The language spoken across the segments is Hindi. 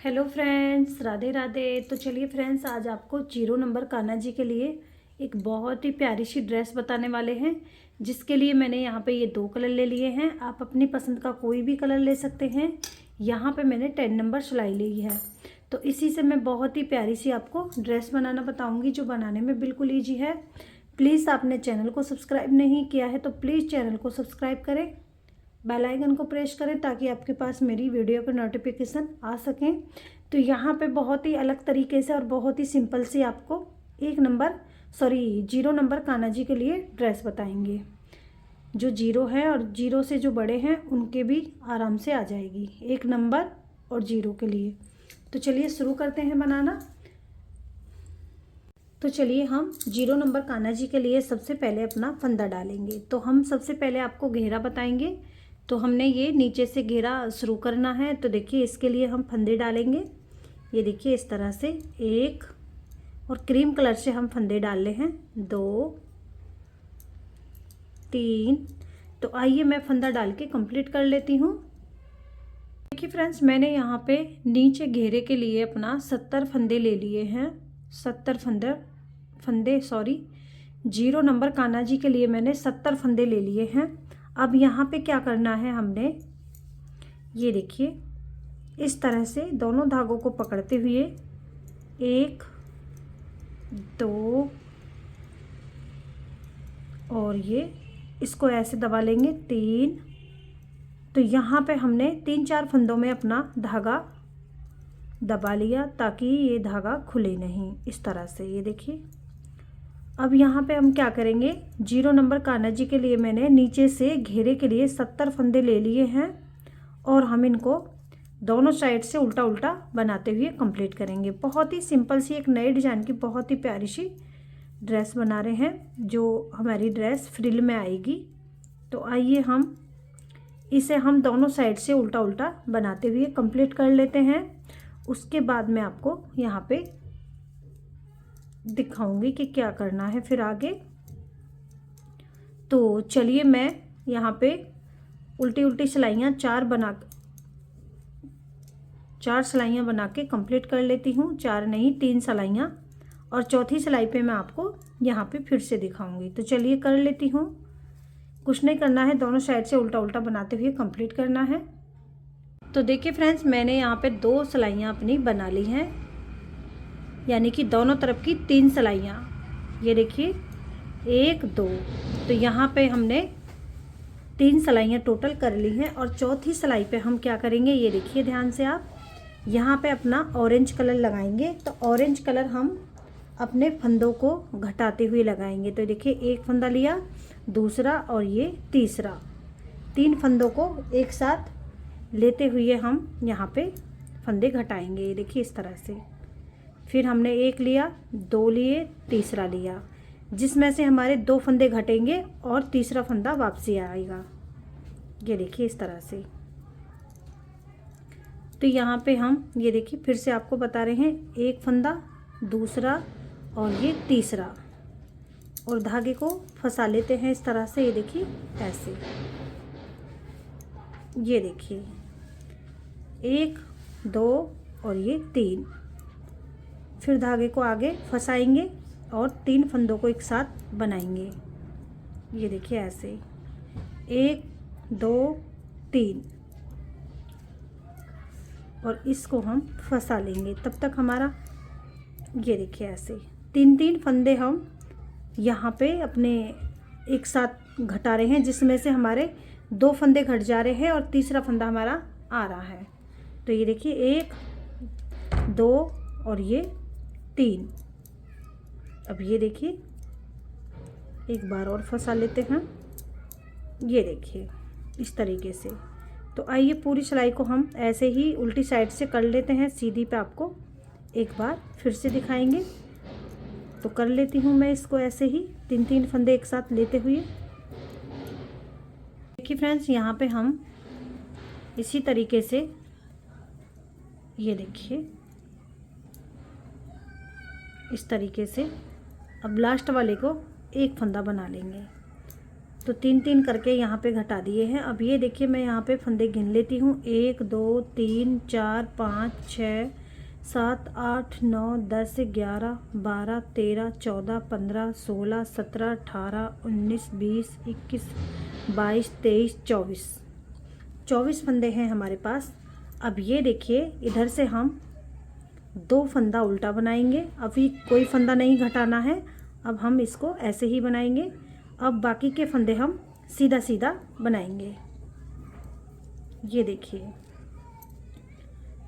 Hello friends, Radhe Radhe. तो चलिए फ्रेंड्स, आज आपको 0 नंबर कान्हा जी के लिए एक बहुत ही प्यारी सी ड्रेस बताने वाले हैं, जिसके लिए मैंने यहाँ पे ये 2 कलर ले लिए हैं। आप अपनी पसंद का कोई भी कलर ले सकते हैं। यहाँ पे मैंने 10 नंबर सिलाई ली है। तो इसी से मैं बहुत ही प्यारी सी आपको ड्रेस बनाना बताऊँगी, जो बनाने में बिल्कुल ईजी है। प्लीज़ आपने चैनल को सब्सक्राइब नहीं किया है तो प्लीज़ चैनल को सब्सक्राइब करें, बेल आइकन को प्रेस करें ताकि आपके पास मेरी वीडियो के नोटिफिकेशन आ सकें। तो यहाँ पे बहुत ही अलग तरीके से और बहुत ही सिंपल सी आपको 0 नंबर कान्हा जी के लिए ड्रेस बताएंगे। जो 0 है और 0 से जो बड़े हैं उनके भी आराम से आ जाएगी, 1 नंबर और 0 के लिए। तो चलिए शुरू करते हैं बनाना। तो चलिए हम 0 नंबर कान्हा जी के लिए सबसे पहले अपना फंदा डालेंगे। तो हम सबसे पहले आपको घेरा बताएंगे। तो हमने ये नीचे से घेरा शुरू करना है। तो देखिए, इसके लिए हम फंदे डालेंगे। ये देखिए इस तरह से 1 और क्रीम कलर से हम फंदे डाल रहे हैं 2 3। तो आइए मैं फंदा डाल के कंप्लीट कर लेती हूँ। देखिए फ्रेंड्स, मैंने यहाँ पे नीचे घेरे के लिए अपना 70 फंदे ले लिए हैं। 70 फंदे 0 नंबर कान्हा जी के लिए मैंने 70 फंदे ले लिए हैं। अब यहाँ पे क्या करना है, हमने ये देखिए इस तरह से दोनों धागों को पकड़ते हुए 1 2 और ये इसको ऐसे दबा लेंगे 3। तो यहाँ पे हमने 3-4 फंदों में अपना धागा दबा लिया ताकि ये धागा खुले नहीं, इस तरह से। ये देखिए, अब यहाँ पे हम क्या करेंगे, 0 नंबर कान्हा जी के लिए मैंने नीचे से घेरे के लिए 70 फंदे ले लिए हैं और हम इनको दोनों साइड से उल्टा उल्टा बनाते हुए कंप्लीट करेंगे। बहुत ही सिंपल सी एक नए डिजाइन की बहुत ही प्यारी सी ड्रेस बना रहे हैं, जो हमारी ड्रेस फ्रिल में आएगी। तो आइए हम इसे दोनों साइड से उल्टा उल्टा बनाते हुए कंप्लीट कर लेते हैं। उसके बाद मैं आपको यहाँ पे दिखाऊंगी कि क्या करना है फिर आगे। तो चलिए मैं यहाँ पे उल्टी उल्टी सिलाइयाँ 4 सिलाइयाँ बना के कंप्लीट कर लेती हूँ। 4 नहीं, 3 सिलाइयाँ, और चौथी सिलाई पे मैं आपको यहाँ पे फिर से दिखाऊंगी। तो चलिए कर लेती हूँ। कुछ नहीं करना है, दोनों साइड से उल्टा उल्टा बनाते हुए कंप्लीट करना है। तो देखिए फ्रेंड्स, मैंने यहाँ पे 2 सिलाइयाँ अपनी बना ली हैं, यानी कि दोनों तरफ की 3 सिलाइयाँ। ये देखिए 1 2। तो यहाँ पे हमने 3 सिलाइयाँ टोटल कर ली हैं। और चौथी सिलाई पे हम क्या करेंगे, ये देखिए ध्यान से आप, यहाँ पे अपना ऑरेंज कलर लगाएंगे। तो ऑरेंज कलर हम अपने फंदों को घटाते हुए लगाएंगे। तो देखिए, 1 फंदा लिया, दूसरा और ये तीसरा, 3 फंदों को एक साथ लेते हुए हम यहाँ पे फंदे घटाएंगे। ये देखिए इस तरह से। फिर हमने 1 लिया, 2 लिए, तीसरा लिया, जिसमें से हमारे 2 फंदे घटेंगे और तीसरा फंदा वापसी आएगा। ये देखिए इस तरह से। तो यहाँ पे हम ये देखिए फिर से आपको बता रहे हैं, 1 फंदा, दूसरा और ये तीसरा, और धागे को फंसा लेते हैं इस तरह से। ये देखिए ऐसे, ये देखिए 1 2 और ये 3। फिर धागे को आगे फंसाएंगे और 3 फंदों को एक साथ बनाएंगे। ये देखिए ऐसे 1 2 3, और इसको हम फंसा लेंगे। तब तक हमारा ये देखिए ऐसे 3-3 फंदे हम यहाँ पे अपने एक साथ घटा रहे हैं, जिसमें से हमारे 2 फंदे घट जा रहे हैं और तीसरा फंदा हमारा आ रहा है। तो ये देखिए 1 2 और ये 3। अब ये देखिए एक बार और फंसा लेते हैं। ये देखिए इस तरीके से। तो आइए पूरी सिलाई को हम ऐसे ही उल्टी साइड से कर लेते हैं। सीधी पे आपको एक बार फिर से दिखाएंगे। तो कर लेती हूँ मैं इसको ऐसे ही 3-3 फंदे एक साथ लेते हुए। देखिए फ्रेंड्स, यहाँ पे हम इसी तरीके से, ये देखिए इस तरीके से अब लास्ट वाले को 1 फंदा बना लेंगे। तो 3-3 करके यहाँ पे घटा दिए हैं। अब ये देखिए मैं यहाँ पे फंदे गिन लेती हूँ। 1 2 3 4 5 6 7 8 9 10 11 12 13 14 15 16 17 18 19 20 21 22 23 24 फंदे हैं हमारे पास। अब ये देखिए इधर से हम 2 फंदा उल्टा बनाएंगे। अभी कोई फंदा नहीं घटाना है, अब हम इसको ऐसे ही बनाएंगे। अब बाकी के फंदे हम सीधा सीधा बनाएंगे। ये देखिए,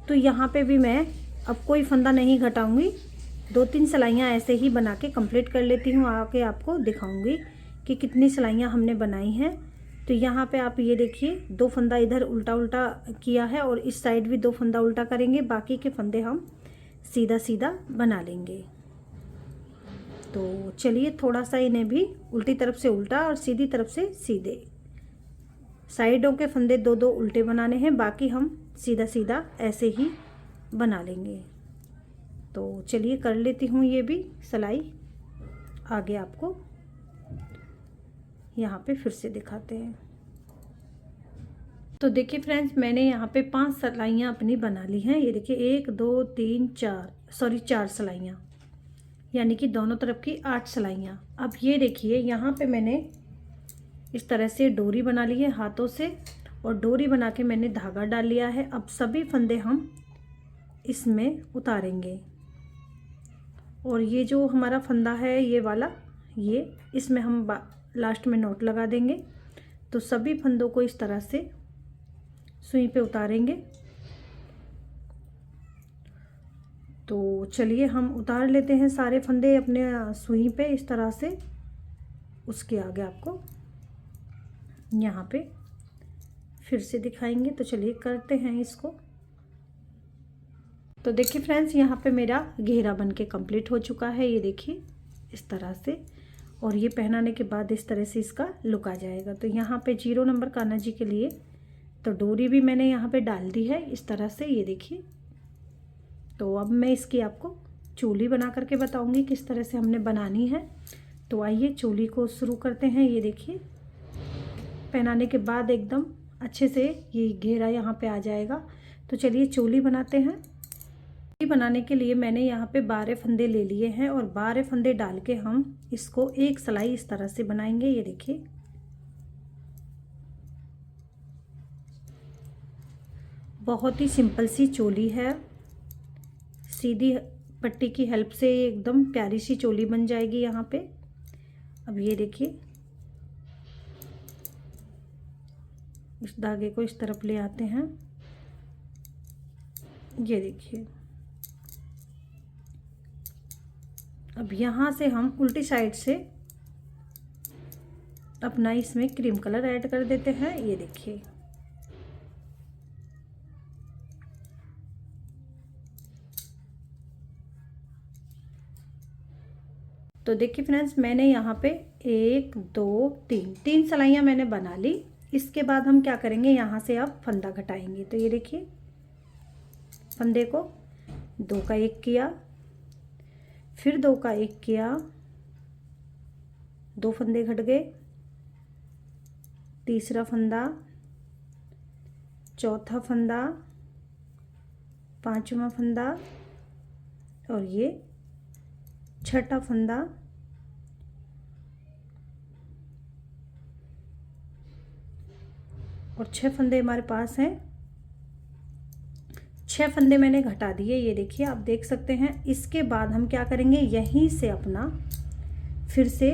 तो यहाँ पे भी मैं अब कोई फंदा नहीं घटाऊंगी, 2-3 सिलाइयाँ ऐसे ही बना के कंप्लीट कर लेती हूँ। आके आपको दिखाऊंगी कि कितनी सिलाइयाँ हमने बनाई हैं। तो यहाँ पे आप ये देखिए 2 फंदा इधर उल्टा उल्टा किया है और इस साइड भी 2 फंदा उल्टा करेंगे। बाकी के फंदे हम सीधा सीधा बना लेंगे। तो चलिए थोड़ा सा इन्हें भी उल्टी तरफ से उल्टा और सीधी तरफ से सीधे, साइडों के फंदे 2-2 उल्टे बनाने हैं, बाकी हम सीधा सीधा ऐसे ही बना लेंगे। तो चलिए कर लेती हूँ ये भी सिलाई, आगे आपको यहाँ पे फिर से दिखाते हैं। तो देखिए फ्रेंड्स, मैंने यहाँ पे 5 सिलाइयाँ अपनी बना ली हैं। ये देखिए 1 2 3 4 सिलाइयाँ, यानी कि दोनों तरफ की 8 सिलाइयाँ। अब ये देखिए यहाँ पे मैंने इस तरह से डोरी बना ली है हाथों से, और डोरी बना के मैंने धागा डाल लिया है। अब सभी फंदे हम इसमें उतारेंगे, और ये जो हमारा फंदा है ये वाला, ये इसमें हम लास्ट में नोट लगा देंगे। तो सभी फंदों को इस तरह से सुई पे उतारेंगे। तो चलिए हम उतार लेते हैं सारे फंदे अपने सुई पे इस तरह से। उसके आगे आपको यहाँ पे फिर से दिखाएंगे। तो चलिए करते हैं इसको। तो देखिए फ्रेंड्स, यहाँ पे मेरा घेरा बन के कंप्लीट हो चुका है। ये देखिए इस तरह से, और ये पहनाने के बाद इस तरह से इसका लुक आ जाएगा। तो यहाँ पे 0 नंबर कान्हा जी के लिए तो डोरी भी मैंने यहाँ पे डाल दी है इस तरह से। ये देखिए, तो अब मैं इसकी आपको चोली बना करके बताऊंगी किस तरह से हमने बनानी है। तो आइए चोली को शुरू करते हैं। ये देखिए पहनाने के बाद एकदम अच्छे से ये घेरा यहाँ पे आ जाएगा। तो चलिए चोली बनाते हैं। चोली बनाने के लिए मैंने यहाँ पे 12 फंदे ले लिए हैं, और 12 फंदे डाल के हम इसको एक सिलाई इस तरह से बनाएंगे। ये देखिए, बहुत ही सिंपल सी चोली है, सीधी पट्टी की हेल्प से एकदम प्यारी सी चोली बन जाएगी यहाँ पे। अब ये देखिए, इस धागे को इस तरफ ले आते हैं। ये देखिए, अब यहाँ से हम उल्टी साइड से अपना इसमें क्रीम कलर ऐड कर देते हैं। ये देखिए, तो देखिए फ्रेंड्स, मैंने यहाँ पे 1 2 3 सिलाइयाँ मैंने बना ली। इसके बाद हम क्या करेंगे, यहाँ से अब फंदा घटाएंगे। तो ये देखिए, फंदे को 2 का 1 किया, फिर 2 का 1 किया, 2 फंदे घट गए, तीसरा फंदा, चौथा फंदा, पांचवा फंदा, और ये छठा फंदा, और 6 फंदे हमारे पास हैं। 6 फंदे मैंने घटा दिए। ये देखिए, आप देख सकते हैं। इसके बाद हम क्या करेंगे, यहीं से अपना फिर से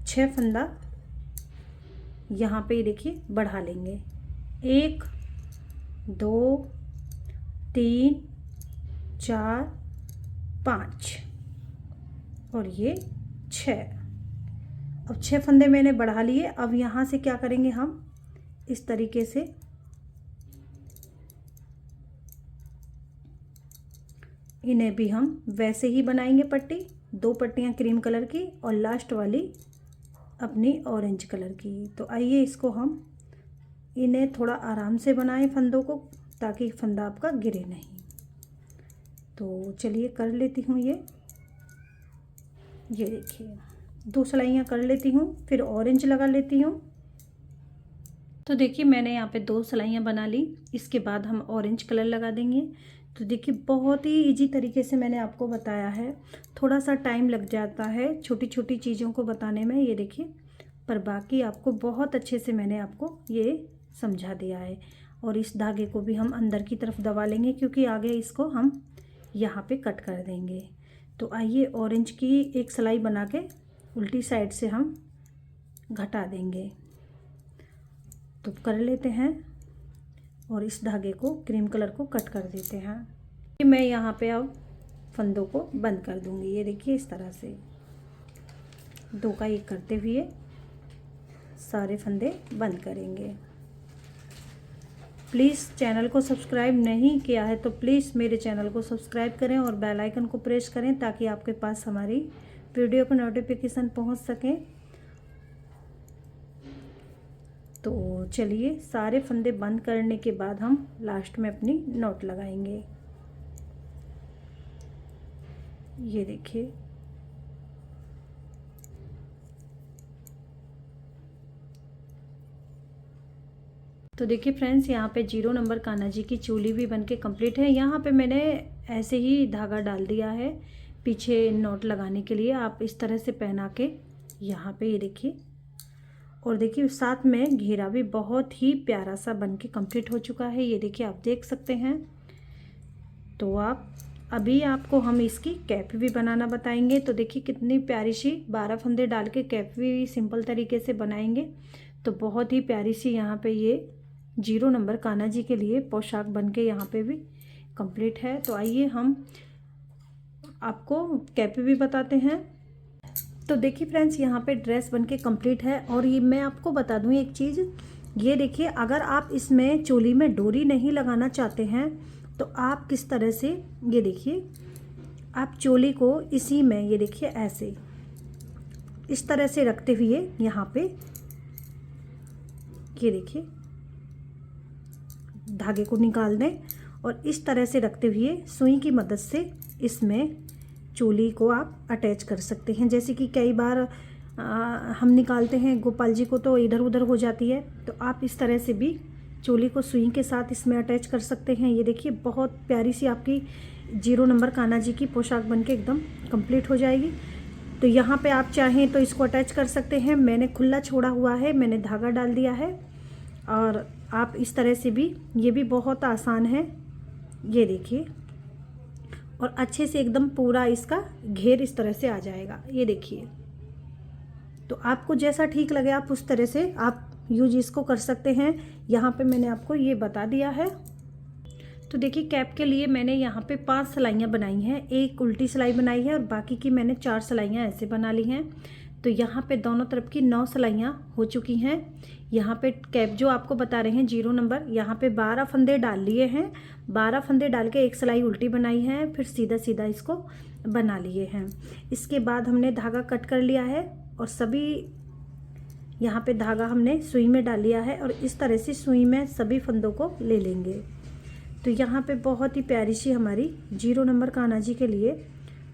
6 फंदा यहाँ पे देखिए बढ़ा लेंगे। 1 2 3 4 5 और ये 6। अब 6 फंदे मैंने बढ़ा लिए। अब यहाँ से क्या करेंगे, हम इस तरीके से इन्हें भी हम वैसे ही बनाएंगे पट्टी। 2 पट्टियाँ क्रीम कलर की और लास्ट वाली अपनी ऑरेंज कलर की। तो आइए इसको हम इन्हें थोड़ा आराम से बनाएं फंदों को, ताकि फंदा आपका गिरे नहीं। तो चलिए कर लेती हूँ ये देखिए। 2 सिलाइयाँ कर लेती हूँ, फिर ऑरेंज लगा लेती हूँ। तो देखिए मैंने यहाँ पे 2 सिलाइयाँ बना ली। इसके बाद हम ऑरेंज कलर लगा देंगे। तो देखिए बहुत ही इजी तरीके से मैंने आपको बताया है। थोड़ा सा टाइम लग जाता है छोटी छोटी चीज़ों को बताने में, ये देखिए, पर बाकी आपको बहुत अच्छे से मैंने आपको ये समझा दिया है। और इस धागे को भी हम अंदर की तरफ दबा लेंगे, क्योंकि आगे इसको हम यहाँ पे कट कर देंगे। तो आइए ऑरेंज की एक सिलाई बना के उल्टी साइड से हम घटा देंगे। तो कर लेते हैं और इस धागे को क्रीम कलर को कट कर देते हैं। मैं यहाँ पे अब फंदों को बंद कर दूँगी। ये देखिए इस तरह से 2 का 1 करते हुए सारे फंदे बंद करेंगे। प्लीज़ चैनल को सब्सक्राइब नहीं किया है तो प्लीज़ मेरे चैनल को सब्सक्राइब करें और बेल आइकन को प्रेस करें, ताकि आपके पास हमारी वीडियो का नोटिफिकेशन पहुंच सके। तो चलिए सारे फंदे बंद करने के बाद हम लास्ट में अपनी नॉट लगाएंगे। ये देखिए तो देखिए फ्रेंड्स, यहाँ पे 0 नंबर कान्हा जी की चोली भी बनके कंप्लीट है। यहाँ पे मैंने ऐसे ही धागा डाल दिया है पीछे नॉट लगाने के लिए। आप इस तरह से पहना के यहाँ पे ये देखिए, और देखिए साथ में घेरा भी बहुत ही प्यारा सा बनके कंप्लीट हो चुका है। ये देखिए आप देख सकते हैं। तो अभी आपको हम इसकी कैप भी बनाना बताएंगे। तो देखिए कितनी प्यारी सी 12 फंदे डाल के कैप भी सिंपल तरीके से बनाएंगे। तो बहुत ही प्यारी सी यहाँ पे ये 0 नंबर कान्हा जी के लिए पोशाक बनके यहाँ पे भी कंप्लीट है। तो आइए हम आपको कैप भी बताते हैं। तो देखिए फ्रेंड्स, यहाँ पे ड्रेस बनके कंप्लीट है। और ये मैं आपको बता दूँ एक चीज़, ये देखिए अगर आप इसमें चोली में डोरी नहीं लगाना चाहते हैं तो आप किस तरह से, ये देखिए आप चोली को इसी में ये देखिए ऐसे इस तरह से रखते हुए यहाँ पे ये देखिए धागे को निकाल दें और इस तरह से रखते हुए सुई की मदद से इसमें चोली को आप अटैच कर सकते हैं। जैसे कि कई बार हम निकालते हैं गोपाल जी को तो इधर उधर हो जाती है, तो आप इस तरह से भी चोली को सुई के साथ इसमें अटैच कर सकते हैं। ये देखिए बहुत प्यारी सी आपकी 0 नंबर कान्हा जी की पोशाक बनके एकदम कंप्लीट हो जाएगी। तो यहाँ पे आप चाहें तो इसको अटैच कर सकते हैं। मैंने खुला छोड़ा हुआ है, मैंने धागा डाल दिया है। और आप इस तरह से भी, ये भी बहुत आसान है। ये देखिए, और अच्छे से एकदम पूरा इसका घेर इस तरह से आ जाएगा। ये देखिए, तो आपको जैसा ठीक लगे आप उस तरह से आप यूज इसको कर सकते हैं। यहाँ पे मैंने आपको ये बता दिया है। तो देखिए कैप के लिए मैंने यहाँ पे 5 सिलाइयाँ बनाई हैं। एक उल्टी सिलाई बनाई है और बाकी की मैंने 4 सिलाइयाँ ऐसे बना ली हैं। तो यहाँ पे दोनों तरफ की 9 सिलाइयाँ हो चुकी हैं। यहाँ पे कैप जो आपको बता रहे हैं 0 नंबर, यहाँ पे 12 फंदे डाल लिए हैं। 12 फंदे डाल के एक सिलाई उल्टी बनाई है, फिर सीधा सीधा इसको बना लिए हैं। इसके बाद हमने धागा कट कर लिया है और सभी यहाँ पे धागा हमने सुई में डाल लिया है और इस तरह से सुई में सभी फंदों को ले लेंगे। तो यहाँ पे बहुत ही प्यारी सी हमारी 0 नंबर कान्हा जी के लिए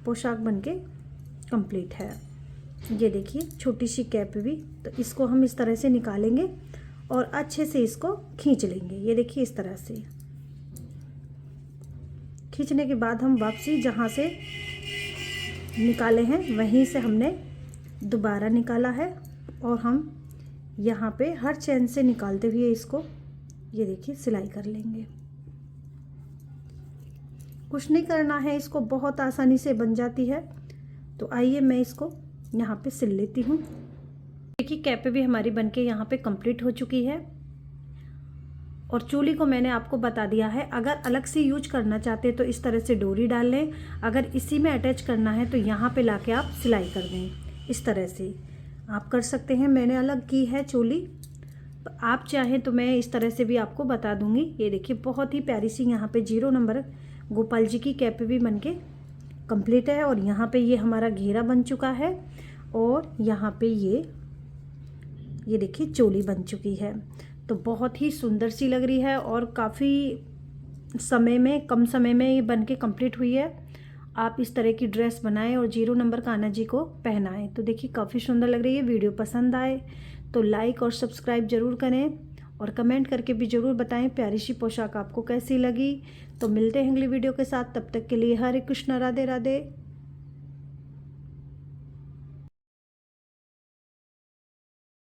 पोशाक बनके कंप्लीट है। ये देखिए छोटी सी कैप भी, तो इसको हम इस तरह से निकालेंगे और अच्छे से इसको खींच लेंगे। ये देखिए इस तरह से खींचने के बाद हम वापसी जहाँ से निकाले हैं वहीं से हमने दोबारा निकाला है और हम यहाँ पे हर चैन से निकालते हुए इसको ये देखिए सिलाई कर लेंगे। कुछ नहीं करना है, इसको बहुत आसानी से बन जाती है। तो आइए मैं इसको यहाँ पे सिल लेती हूँ। देखिए कैप भी हमारी बनके यहाँ पे कंप्लीट हो चुकी है और चोली को मैंने आपको बता दिया है। अगर अलग से यूज करना चाहते हैं तो इस तरह से डोरी डाल लें, अगर इसी में अटैच करना है तो यहाँ पे लाके आप सिलाई कर दें। इस तरह से आप कर सकते हैं। मैंने अलग की है चोली, तो आप चाहें तो मैं इस तरह से भी आपको बता दूंगी। ये देखिए बहुत ही प्यारी सी यहाँ पे 0 नंबर गोपाल जी की कैप भी बनके कंप्लीट है और यहाँ पे ये हमारा घेरा बन चुका है और यहाँ पे ये देखिए चोली बन चुकी है। तो बहुत ही सुंदर सी लग रही है और काफ़ी समय में, कम समय में ये बनके कंप्लीट हुई है। आप इस तरह की ड्रेस बनाएं और 0 नंबर कान्हा जी को पहनाएं। तो देखिए काफ़ी सुंदर लग रही है। वीडियो पसंद आए तो लाइक और सब्सक्राइब ज़रूर करें और कमेंट करके भी ज़रूर बताएं प्यारी सी पोशाक आपको कैसी लगी। तो मिलते हैं अगली वीडियो के साथ, तब तक के लिए हरे कृष्णा, राधे राधे।